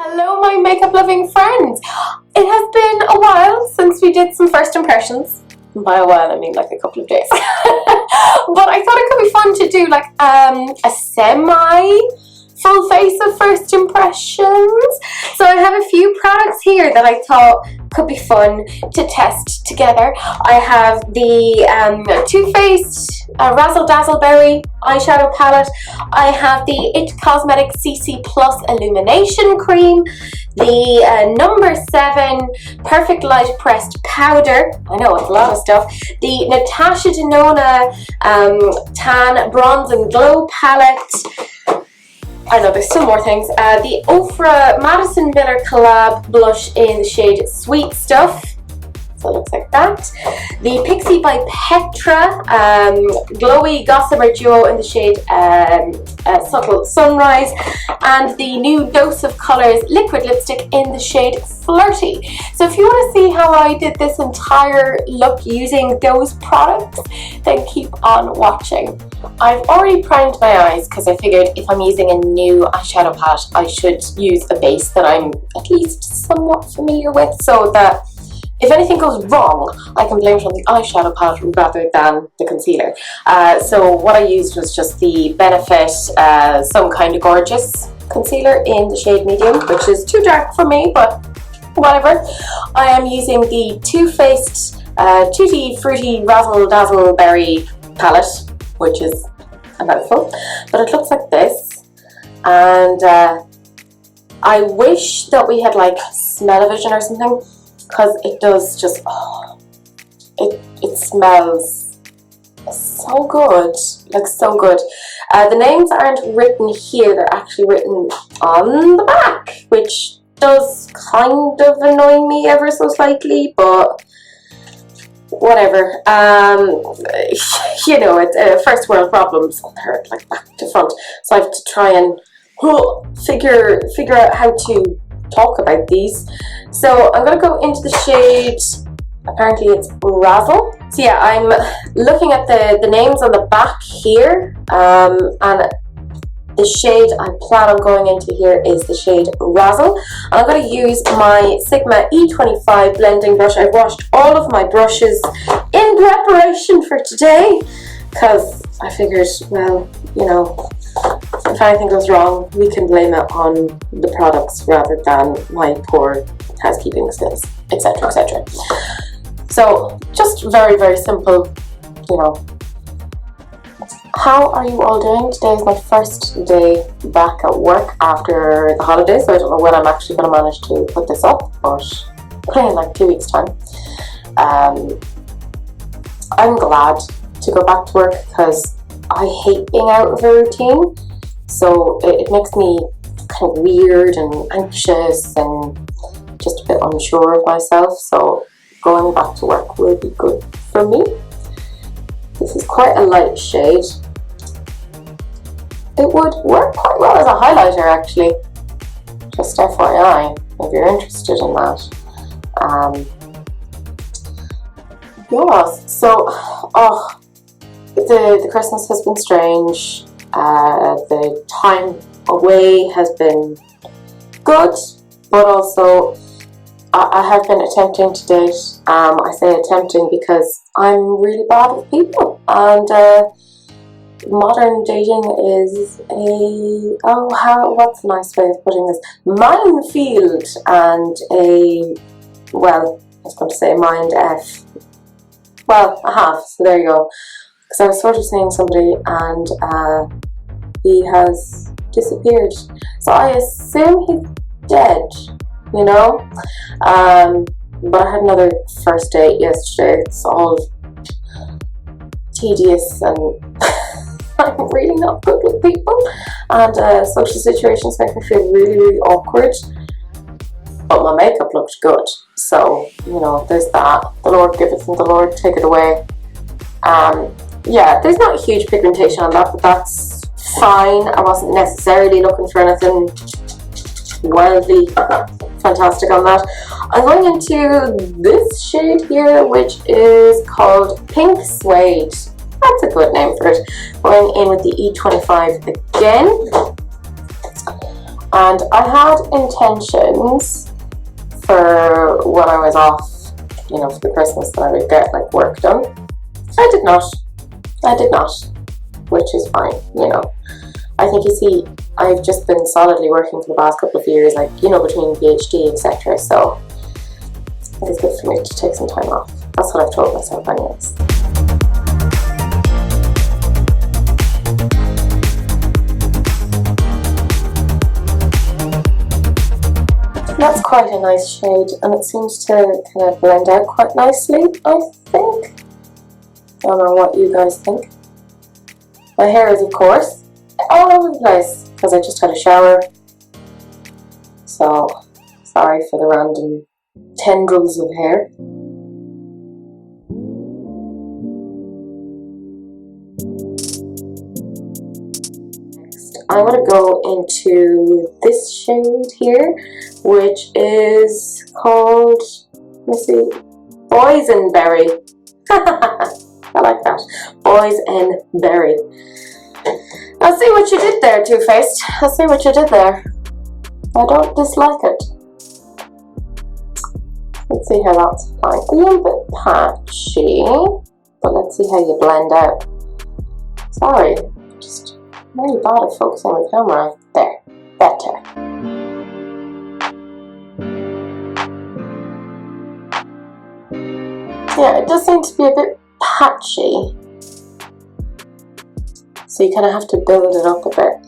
Hello my makeup loving friends! It has been a while since we did some first impressions. And by a while I mean like a couple of days. But I thought it could be fun to do like a semi full face of first impressions. So I have a few products here that I thought could be fun to test together. I have the TooFaced Razzle Dazzle Berry eyeshadow palette. I have the Cosmetics CC Illumination Cream, the number 7 Perfect Light Pressed Powder. I know it's a lot of stuff. The Natasha Denona Tan Bronze and Glow palette. I know there's still more things. The Ofra Madison collab blush in the shade Sweet Stuff. So it looks like that. The Pixi by Petra glowy gossamer duo in the shade Subtle Sunrise, and the new Dose of Colors liquid lipstick in the shade Flirty. So if you want to see how I did this entire look using those products, then keep on watching. I've already primed my eyes because I figured if I'm using a new eyeshadow palette, I should use a base that I'm at least somewhat familiar with, so that if anything goes wrong, I can blame it on the eyeshadow palette rather than the concealer. So what I used was just the Benefit Some Kind of Gorgeous concealer in the shade Medium, which is too dark for me, but whatever. I am using the TooFaced Tutti Fruity Razzle Dazzle Berry palette, which is a mouthful, but it looks like this. And I wish that we had like smell-o-vision or something, because it does just, it smells so good, like so good. The names aren't written here, they're actually written on the back, which does kind of annoy me ever so slightly, but whatever. You know, it's first world problems, they're like back to front, so I have to try and figure out how to talk about these. So I'm going to go into the shade, apparently it's Razzle. So yeah, I'm looking at the names on the back here, and the shade I plan on going into here is the shade Razzle. And I'm going to use my Sigma E25 blending brush. I've washed all of my brushes in preparation for today, because I figured, well, you know, if anything goes wrong, we can blame it on the products rather than my poor housekeeping skills, etc, etc. So just very, very simple, you know. How are you all doing? Today is my first day back at work after the holidays, so I don't know when I'm actually going to manage to put this up, but probably in like 2 weeks' time. I'm glad to go back to work because I hate being out of a routine, so it makes me kind of weird and anxious and just a bit unsure of myself, so going back to work will be good for me. This is quite a light shade. It would work quite well as a highlighter actually, just FYI, if you're interested in that. Yeah, so, the Christmas has been strange, the time away has been good, but also I have been attempting to date. I say attempting because I'm really bad with people, and modern dating is what's a nice way of putting this, minefield, and well, I was going to say mind F. Well, I have, so there you go. Because I was sort of seeing somebody and he has disappeared. So I assume he's dead, you know? But I had another first date yesterday. It's all tedious and I'm really not good with people. And social situations make me feel really, really awkward. But my makeup looked good. So, you know, there's that. The Lord giveth and the Lord take it away. Yeah, there's not a huge pigmentation on that, but that's fine. I wasn't necessarily looking for anything wildly fantastic on that. I'm going into this shade here, which is called Pink Suede. That's a good name for it. Going in with the E25 again. And I had intentions for when I was off, you know, for the Christmas, that I would get like work done. I did not, which is fine, you know. I think, you see, I've just been solidly working for the past couple of years, like, you know, between PhD, etc. So I think it's good for me to take some time off. That's what I've told myself anyways. That's quite a nice shade, and it seems to kind of blend out quite nicely, I think. I don't know what you guys think. My hair is, of course, all over the place because I just had a shower. So, sorry for the random tendrils of hair. I want to go into this shade here, which is called, let me see, Boysenberry. I like that. Boysenberry. I'll see what you did there, TooFaced. I'll see what you did there. I don't dislike it. Let's see how that's applying. A little bit patchy, but let's see how you blend out. Sorry, just really bad at focusing the camera. There, better. Yeah, it does seem to be a bit patchy, so you kind of have to build it up a bit.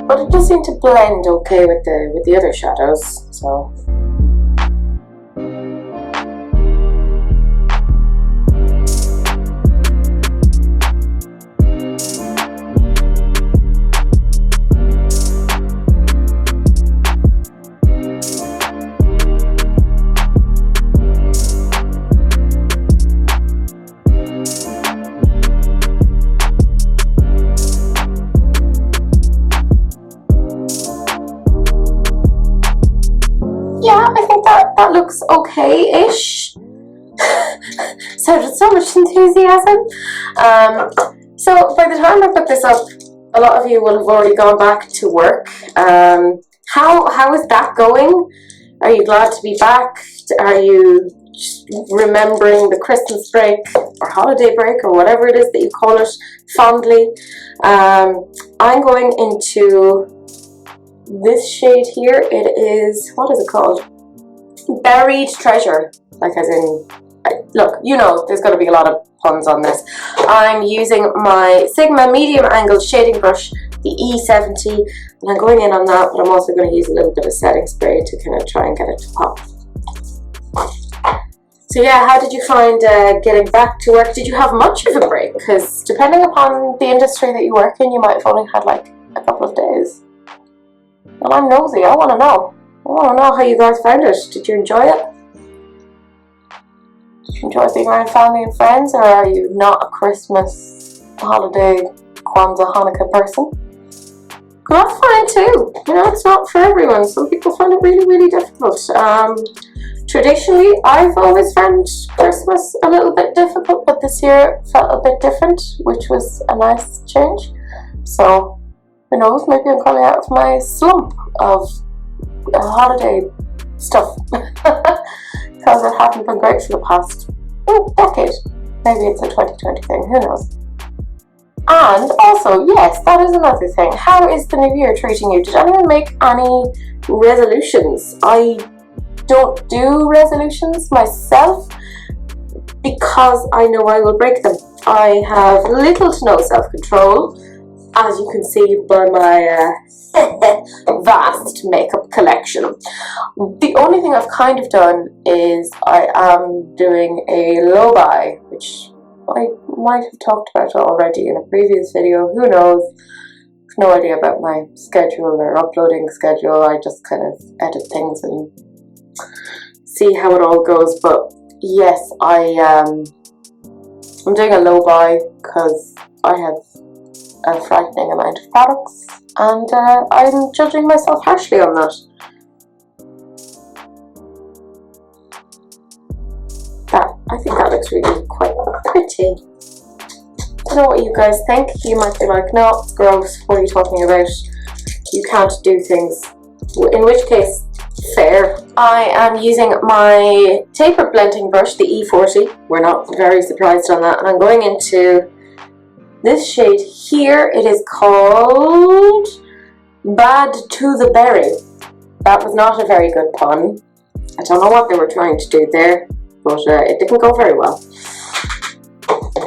But it does seem to blend okay with the other shadows, so. Yeah, I think that looks okay-ish. So with so much enthusiasm. So by the time I put this up, a lot of you will have already gone back to work. How is that going? Are you glad to be back? Are you remembering the Christmas break or holiday break or whatever it is that you call it fondly? I'm going into this shade here. It is, what is it called? Buried Treasure. Like as in, look, you know, there's going to be a lot of puns on this. I'm using my Sigma medium angled shading brush, the E70, and I'm going in on that, but I'm also going to use a little bit of setting spray to kind of try and get it to pop. So yeah, how did you find getting back to work? Did you have much of a break? Because depending upon the industry that you work in, you might have only had like a couple of days. And I'm nosy, I want to know. I want to know how you guys found it. Did you enjoy it? Did you enjoy being around family and friends, or are you not a Christmas, holiday, Kwanzaa, Hanukkah person? Because that's fine too. You know, it's not for everyone. Some people find it really, really difficult. Traditionally, I've always found Christmas a little bit difficult, but this year felt a bit different, which was a nice change. So, who knows, maybe I'm coming out of my slump of holiday stuff. Because it hasn't been great for the past decade. Maybe it's a 2020 thing, who knows. And also, yes, that is another thing. How is the new year treating you? Did anyone make any resolutions? I don't do resolutions myself because I know I will break them. I have little to no self-control, as you can see by my vast makeup collection. The only thing I've kind of done is I am doing a low buy, which I might have talked about already in a previous video, who knows. No idea about my schedule or uploading schedule. I just kind of edit things and see how it all goes. But yes, I'm doing a low buy because I have a frightening amount of products, and I'm judging myself harshly on that. looks really quite pretty. I don't know what you guys think. You might be like, no, it's gross, what are you talking about? You can't do things. In which case, fair. I am using my taper blending brush, the E40. We're not very surprised on that. And I'm going into this shade here. It is called Bad to the Berry. That was not a very good pun. I don't know what they were trying to do there, but it didn't go very well.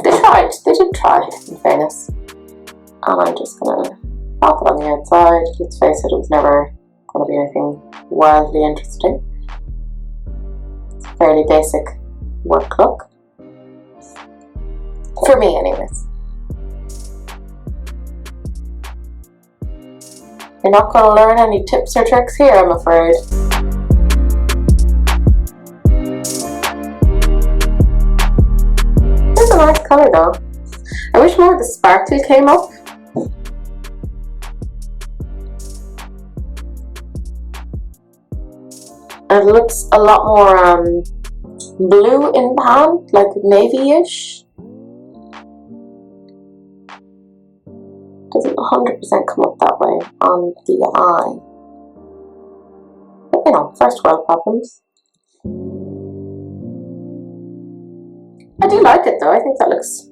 They tried. They did try, in fairness. And I'm just going to pop it on the outside. Let's face it, it was never going to be anything wildly interesting. It's a fairly basic work look. For me, anyways. You're not going to learn any tips or tricks here, I'm afraid. It's a nice colour though. I wish more of the sparkle came up. It looks a lot more blue in pan, like navy-ish. Doesn't 100% come up that way on the eye. But you know, first world problems. I do like it though, I think that looks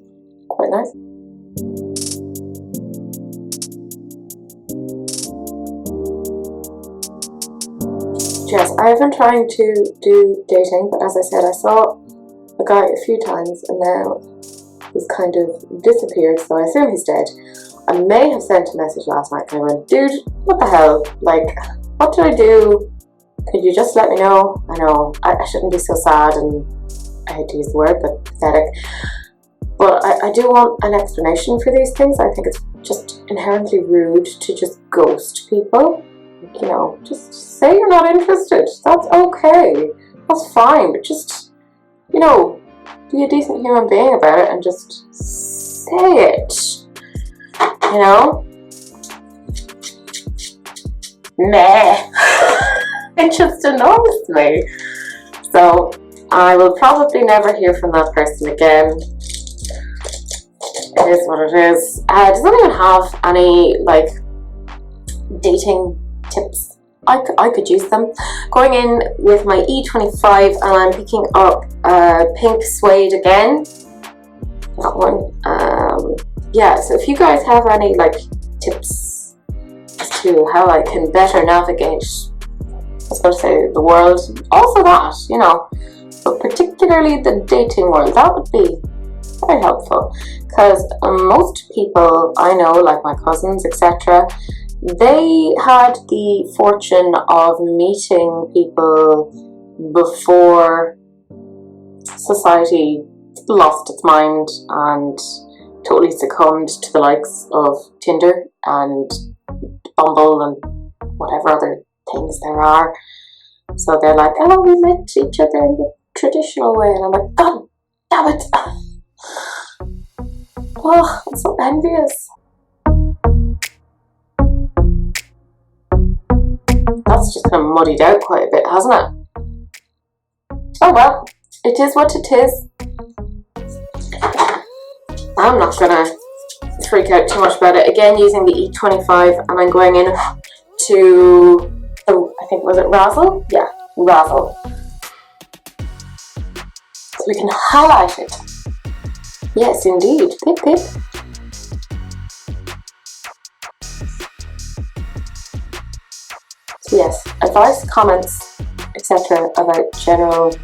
quite nice. Yes, I have been trying to do dating, but as I said, I saw a guy a few times and now he's kind of disappeared, so I assume he's dead. I may have sent a message last night and I went, dude, what the hell? Like, what did I do? Could you just let me know? I know, I shouldn't be so sad and I hate to use the word, but pathetic. But I do want an explanation for these things. I think it's just inherently rude to just ghost people. You know, just say you're not interested. That's okay. That's fine. But just, you know, be a decent human being about it and just say it. You know? Meh. It just annoys me. So, I will probably never hear from that person again. It is what it is. Does anyone have any, like, dating tips? I could use them. Going in with my E25 and I'm picking up pink suede again. That one. Yeah, so if you guys have any like tips as to how I can better navigate, I was going to say the world, also that, you know, but particularly the dating world, that would be very helpful. Because most people I know, like my cousins, etc., they had the fortune of meeting people before society lost its mind and totally succumbed to the likes of Tinder and Bumble and whatever other things there are. So they're like, oh, we met each other in the traditional way. And I'm like, God damn it. Oh, I'm so envious. That's just kind of muddied out quite a bit, hasn't it? Oh well, it is what it is. I'm not gonna freak out too much about it. Again, using the E25, and I'm going in to, I think, was it Razzle? Yeah, Razzle. So we can highlight it. Yes, indeed. Pip, pip. So yes, advice, comments, etc. about general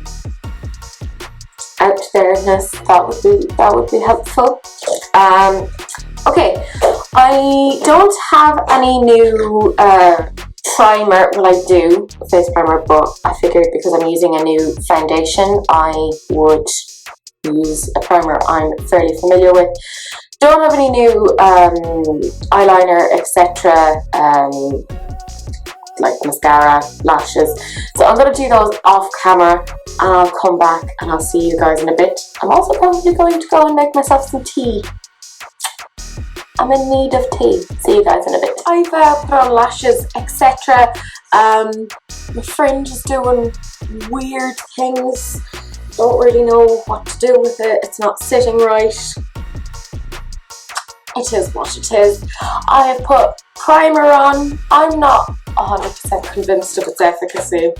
out there-ness, that would be helpful. Okay, I don't have any new primer. Well, I do a face primer, but I figured because I'm using a new foundation, I would use a primer I'm fairly familiar with. Don't have any new eyeliner, etc. Like mascara, lashes. So I'm going to do those off camera and I'll come back and I'll see you guys in a bit. I'm also probably going to go and make myself some tea. I'm in need of tea. See you guys in a bit. I've put on lashes, etc. My friend is doing weird things Don't really know what to do with it. It's not sitting right. It is what it is. I have put primer on. I'm not 100% convinced of its efficacy.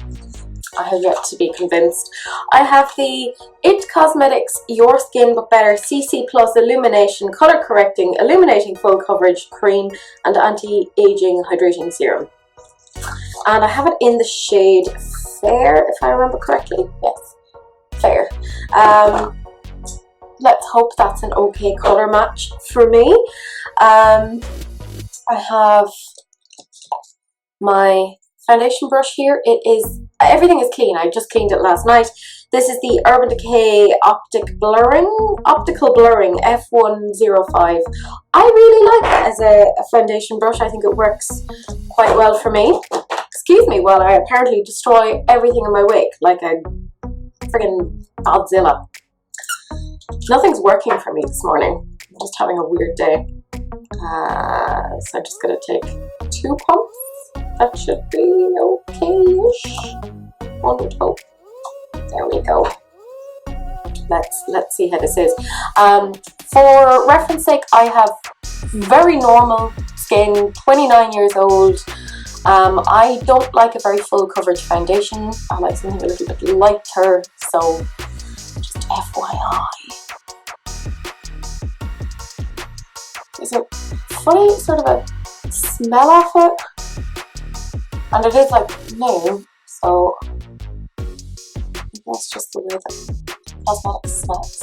I have yet to be convinced. I have the It Cosmetics Your Skin But Better CC Plus Illumination Color Correcting Illuminating Full Coverage Cream and Anti-Aging Hydrating Serum. And I have it in the shade Fair, if I remember correctly. Yes, Fair. Let's hope that's an okay color match for me. I have my foundation brush here. Everything is clean. I just cleaned it last night. This is the Urban Decay Optical Blurring F105. I really like it as a foundation brush. I think it works quite well for me. Excuse me while I apparently destroy everything in my wake like a friggin' Godzilla. Nothing's working for me this morning. I'm just having a weird day. So I'm just going to take 2 pumps. That should be okay-ish. One would hope. There we go. Let's see how this is. For reference sake, I have very normal skin, 29 years old. I don't like a very full coverage foundation. I like something a little bit lighter, so just FYI. There's a funny sort of a smell off it, and it is like new, so that's just the way that cosmetics smells.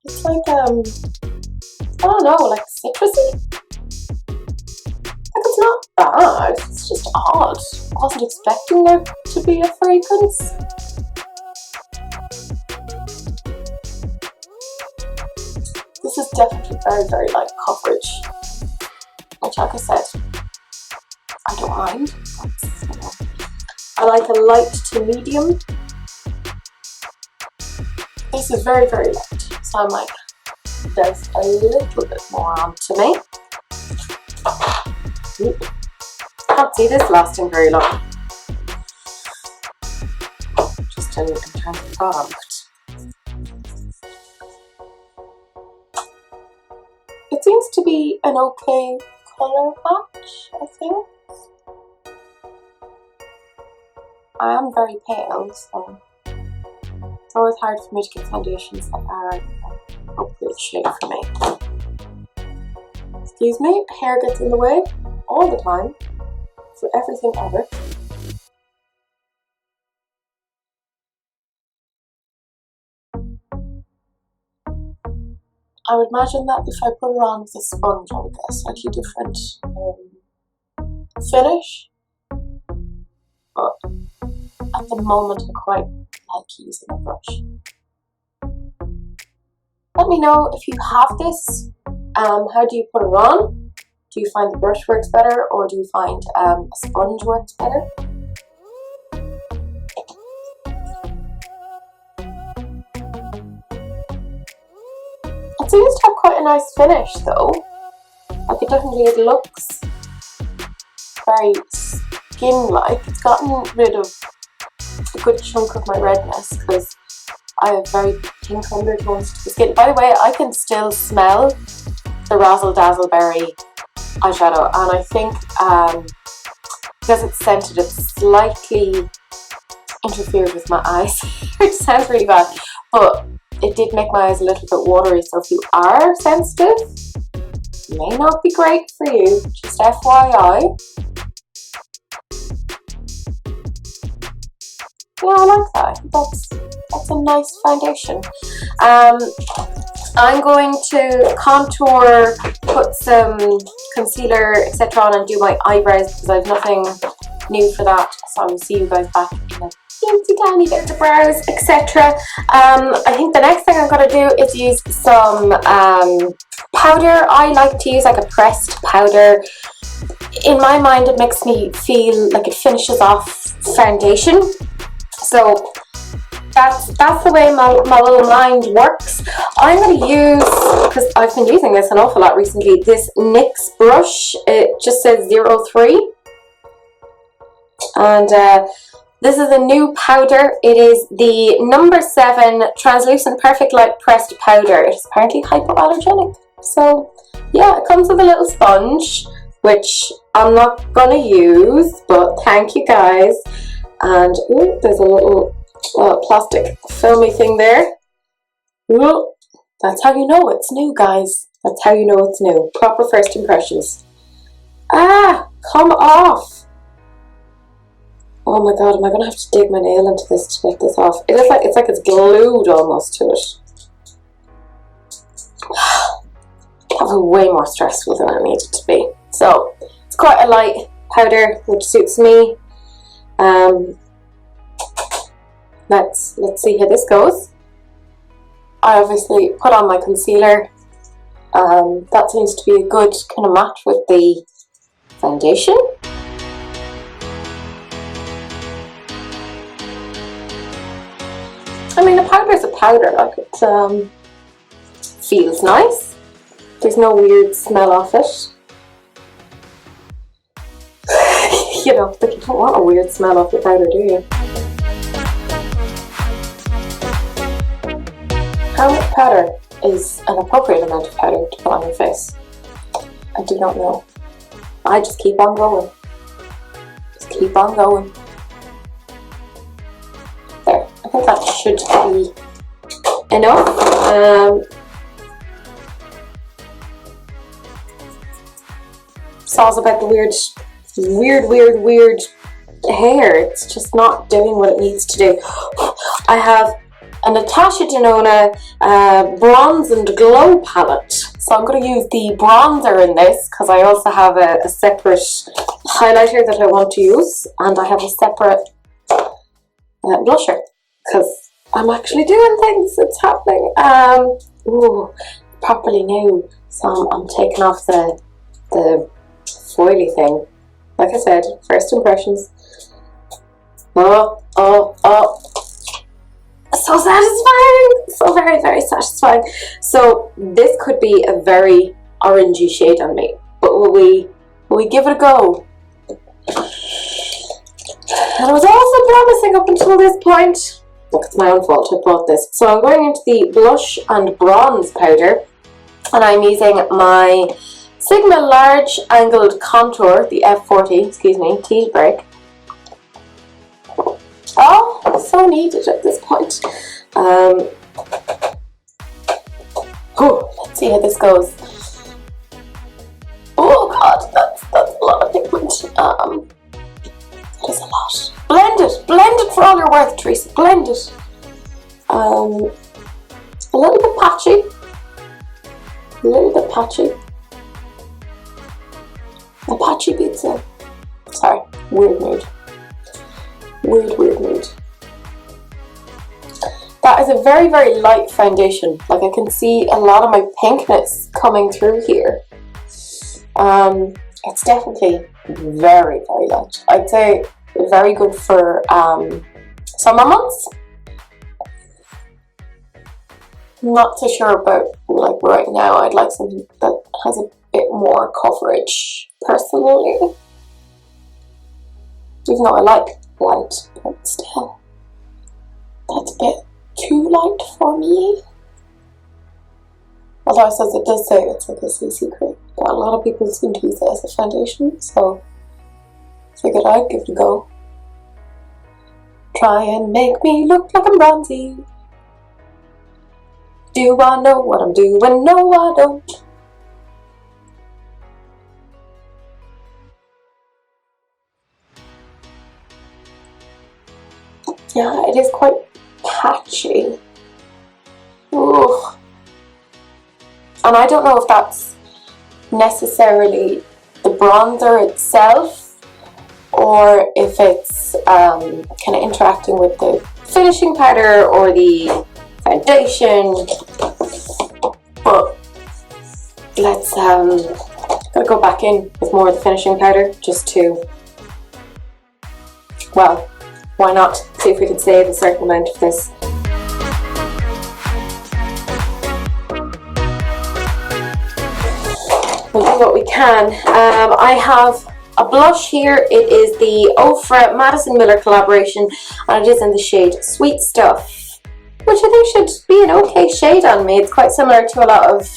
It's like I don't know, like citrusy. Like it's not bad, it's just odd. I wasn't expecting there to be a fragrance. This is definitely very, very light coverage, which, like I said, I don't mind. I like a light to medium. This is very, very light, so I'm like, there's a little bit more on to me. Can't see this lasting very long, just in terms of product. It seems to be an okay colour match, I think. I am very pale, so it's always hard for me to get foundations that are an appropriate shade for me. Excuse me, hair gets in the way all the time, for everything ever. I would imagine that if I put it on with a sponge, I would get a slightly different finish. But at the moment, I quite like using a brush. Let me know if you have this. How do you put it on? Do you find the brush works better, or do you find a sponge works better? It seems to have quite a nice finish though. Like it looks very skin-like. It's gotten rid of a good chunk of my redness because I have very pink undertones to the skin. By the way, I can still smell the Razzle Dazzle Berry eyeshadow, and I think because it's scented, it slightly interfered with my eyes, which sounds really bad, but it did make my eyes a little bit watery, so if you are sensitive, it may not be great for you, just FYI. Yeah, I like that. That's a nice foundation. I'm going to contour, put some concealer, etc. on and do my eyebrows because I have nothing new for that. So I will see you guys back in a teensy tiny bit of brows, etc. I think the next thing I'm going to do is use some powder. I like to use like a pressed powder. In my mind, it makes me feel like it finishes off foundation. So that's the way my little mind works. I'm going to use, because I've been using this an awful lot recently, this NYX brush. It just says 03. And This is a new powder. It is the number 7 translucent perfect light pressed powder. It's apparently hypoallergenic. So yeah, it comes with a little sponge, which I'm not gonna use, but thank you guys. And ooh, there's a little plastic filmy thing there. Ooh, that's how you know it's new, guys. That's how you know it's new. Proper first impressions. Ah, come off. Oh my god, am I gonna have to dig my nail into this to get this off? It's like it's glued almost to it. That was way more stressful than I needed to be. So it's quite a light powder, which suits me. Let's see how this goes. I obviously put on my concealer. That seems to be a good kind of match with the foundation. I mean, a powder is a powder, like it feels nice. There's no weird smell off it. You know, but you don't want a weird smell off your powder, do you? How much powder is an appropriate amount of powder to put on your face? I do not know. I just keep on going. Just keep on going. There. I think that should be enough. It's also about the weird hair. It's just not doing what it needs to do. I have a Natasha Denona Bronze and Glow palette. So I'm going to use the bronzer in this because I also have a separate highlighter that I want to use. And I have a separate blusher because I'm actually doing things. It's happening. Ooh, properly new. So I'm taking off the foily thing. Like I said, first impressions. Oh. So satisfying! So very, very satisfying. So this could be a very orangey shade on me, but will we give it a go? And it was also promising up until this point. Look, it's my own fault, I bought this. So I'm going into the blush and bronze powder, and I'm using my Sigma Large Angled Contour, the F40, excuse me, tea break. Oh, so needed at this point. Let's see how this goes. Oh god, that's a lot of pigment. That is a lot. Blend it for all you're worth, Teresa. Blend it. A little bit patchy. A patchy pizza. Sorry, weird mood. Weird mood. That is a very, very light foundation. Like, I can see a lot of my pinkness coming through here. It's definitely very, very light. I'd say very good for summer months. Not so sure about like right now. I'd like something that has a bit more coverage personally. Even though I like light, but still, that's a bit too light for me. Although it does say it's like a CC cream, but a lot of people seem to use it as a foundation, so I figured I'd give it a go. Try and make me look like I'm bronzy. Do I know what I'm doing? No, I don't. Yeah, it is quite patchy. Ooh. And I don't know if that's necessarily the bronzer itself, or if it's kind of interacting with the finishing powder or the foundation. But let's gotta go back in with more of the finishing powder just to, well, why not see if we can save a certain amount of this. We'll do what we can. I have a blush here. It is the Ofra Madison Miller collaboration, and it is in the shade Sweet Stuff, which I think should be an okay shade on me. It's quite similar to a lot of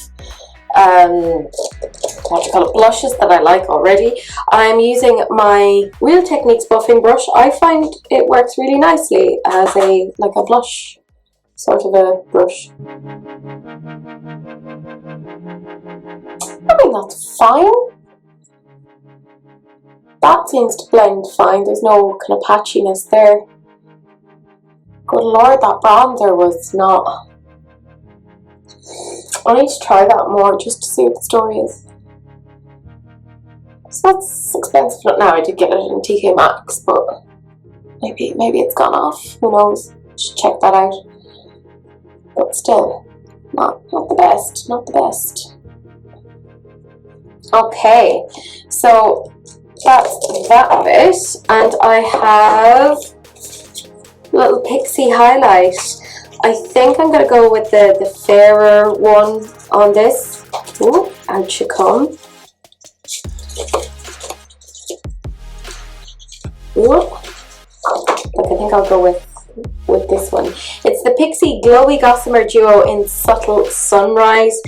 what do you call it, blushes that I like already. I'm using my Real Techniques buffing brush. I find it works really nicely as a blush sort of a brush. I mean, that's fine. That seems to blend fine. There's no kind of patchiness there. Good lord, that bronzer was not... I need to try that more just to see what the story is. So that's expensive. Now I did get it in TK Maxx, but maybe it's gone off. Who knows? Should check that out. But still, not the best. Not the best. Okay, so that's that bit, and I have a little Pixi highlight. I think I'm going to go with the fairer one on this. Ooh, out you come. Ooh. Look, I think I'll go with this one. It's the Pixi Glowy Gossamer Duo in Subtle Sunrise.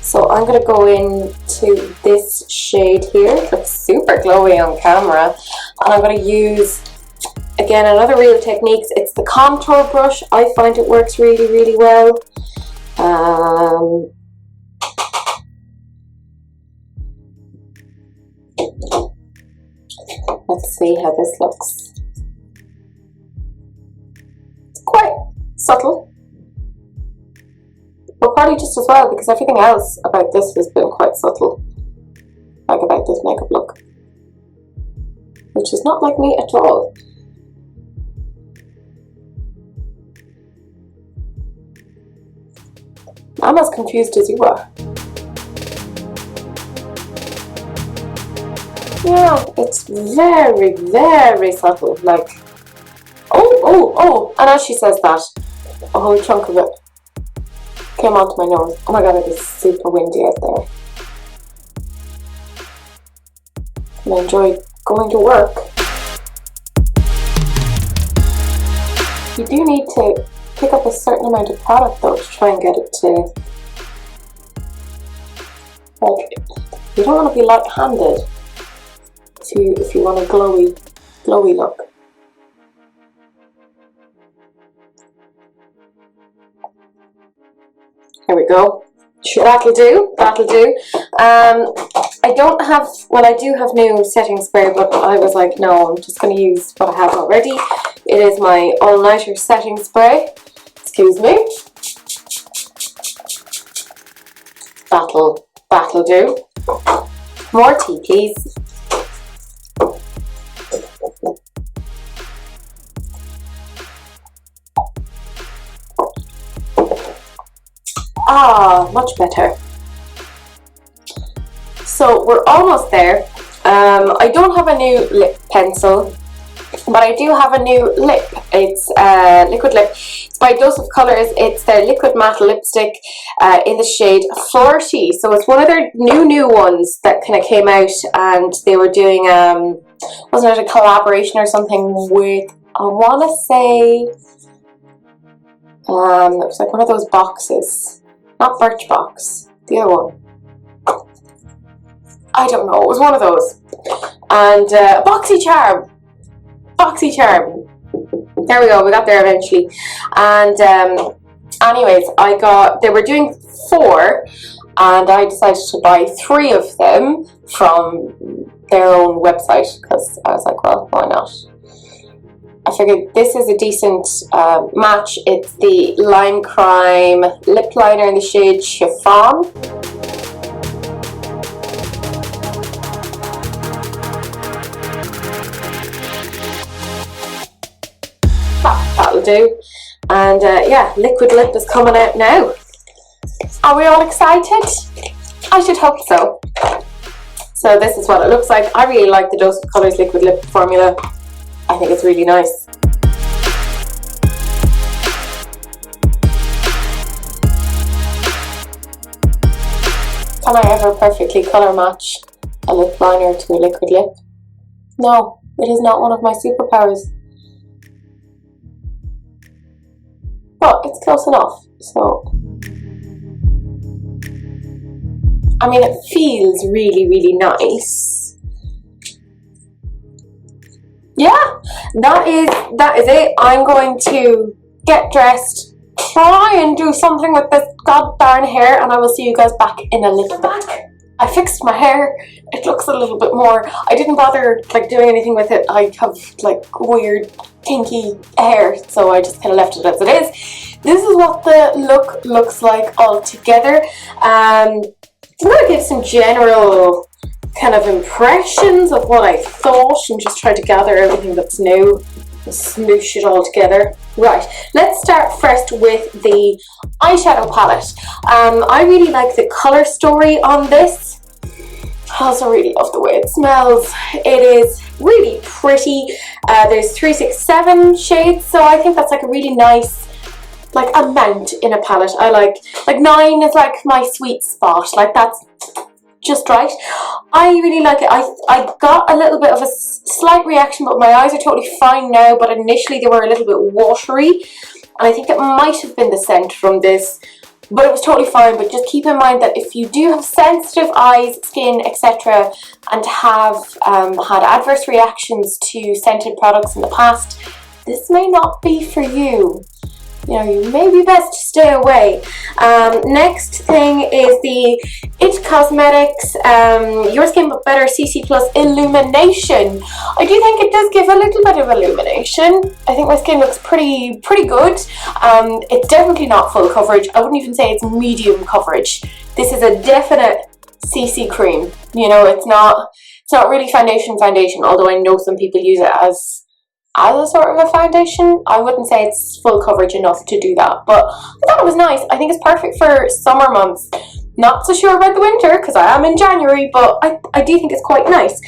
So I'm going to go into this shade here. It looks super glowy on camera. And I'm going to use, again, another Real Techniques. It's the contour brush. I find it works really, really well. Let's see how this looks. It's quite subtle, but probably just as well because everything else about this has been quite subtle. Like about this makeup look, which is not like me at all. I'm as confused as you are. Yeah, it's very, very subtle. Like, oh, and as she says that, a whole chunk of it came onto my nose. Oh my god, it is super windy out there. And I enjoy going to work. You do need to pick up a certain amount of product though to try and get it to, like, you don't want to be light-handed if you want a glowy look. There we go. Sure, that'll do. I don't have, well, I do have new setting spray, but I was like, no, I'm just going to use what I have already. It is my all-nighter setting spray. Excuse me. That'll do. More tea, please. Ah, much better. So we're almost there. I don't have a new lip pencil, but I do have a new lip. It's liquid lip. It's by Dose of Colours. It's their liquid matte lipstick in the shade Flirty. So it's one of their new ones that kind of came out, and they were doing wasn't it a collaboration or something with, I want to say it was like one of those boxes. Not Birchbox, the other one. I don't know, it was one of those. And BoxyCharm. There we go, we got there eventually. And anyways, they were doing 4, and I decided to buy 3 of them from their own website because I was like, well, why not? I figured this is a decent match. It's the Lime Crime lip liner in the shade Chiffon. That'll do. And yeah, liquid lip is coming out now. Are we all excited? I should hope so. So this is what it looks like. I really like the Dose of Colours liquid lip formula. I think it's really nice. Can I ever perfectly colour match a lip liner to a liquid lip? No, it is not one of my superpowers. But it's close enough, so... I mean, it feels really, really nice. Yeah, that is it. I'm going to get dressed, try and do something with this goddamn hair, and I will see you guys back in a little bit. I fixed my hair. It looks a little bit more. I didn't bother like doing anything with it. I have like weird kinky hair, so I just kind of left it as it is. This is what the look looks like all together. I'm gonna give some general kind of impressions of what I thought and just try to gather everything that's new and smoosh it all together. Right, let's start first with the eyeshadow palette. I really like the color story on this. I also really love the way it smells. It is really pretty. There's 3, 6, 7 shades, so I think that's like a really nice like amount in a palette. I like 9 is like my sweet spot. Like that's just right. I really like it. I got a little bit of a slight reaction, but my eyes are totally fine now, but initially they were a little bit watery, and I think it might have been the scent from this, but it was totally fine. But just keep in mind that if you do have sensitive eyes, skin, etc., and have had adverse reactions to scented products in the past, this may not be for you. You know, you may be best to stay away. Next thing is the Cosmetics Your Skin But Better CC Plus Illumination. I do think it does give a little bit of illumination. I think my skin looks pretty good. It's definitely not full coverage. I wouldn't even say it's medium coverage. This is a definite CC cream. You know, it's not really foundation, although I know some people use it as a sort of a foundation. I wouldn't say it's full coverage enough to do that, but I thought it was nice. I think it's perfect for summer months. Not so sure about the winter because I am in January, but I do think it's quite nice.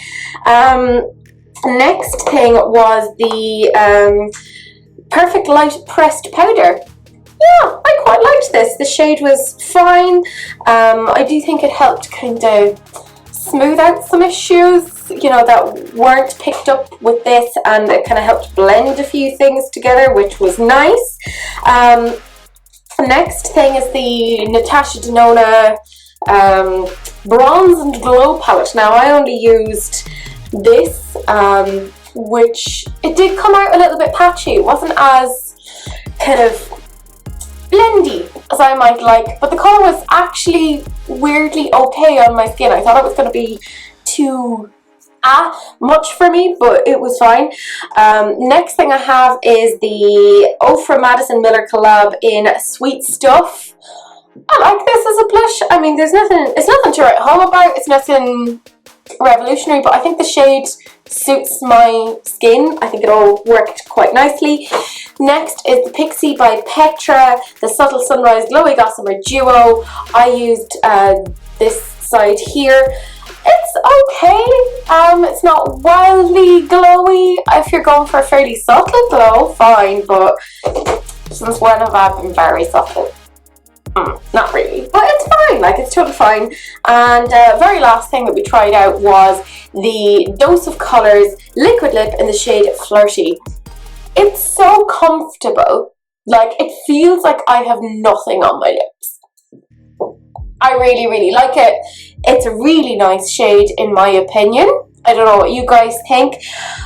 Next thing was the Perfect Light Pressed Powder. Yeah, I quite liked this. The shade was fine. I do think it helped kind of smooth out some issues, you know, that weren't picked up with this, and it kind of helped blend a few things together, which was nice. Next thing is the Natasha Denona Bronze and Glow palette. Now, I only used this, which it did come out a little bit patchy. It wasn't as kind of blendy as I might like, but the colour was actually weirdly okay on my skin. I thought it was going to be too much for me, but it was fine. Next thing I have is the Ofra Madison Miller collab in Sweet Stuff. I like this as a blush. I mean, it's nothing to write home about. It's nothing revolutionary, but I think the shade suits my skin. I think it all worked quite nicely. Next is the Pixi by Petra, the Subtle Sunrise Glowy Gossamer Duo. I used this side here. It's okay. It's not wildly glowy. If you're going for a fairly subtle glow, fine, but since when have I been very subtle? Not really, but it's fine. Like, it's totally fine. And very last thing that we tried out was the Dose of Colors Liquid Lip in the shade Flirty. It's so comfortable. Like, it feels like I have nothing on my lips. I really, really like it. It's a really nice shade in my opinion. I don't know what you guys think,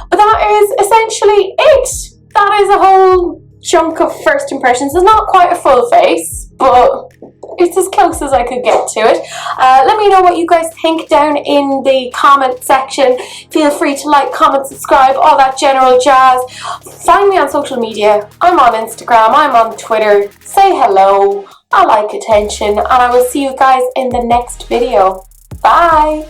but that is essentially it. That is a whole chunk of first impressions. It's not quite a full face, but it's as close as I could get to it. Let me know what you guys think down in the comment section. Feel free to like, comment, subscribe, all that general jazz. Find me on social media. I'm on Instagram, I'm on Twitter. Say hello. I like attention, and I will see you guys in the next video. Bye!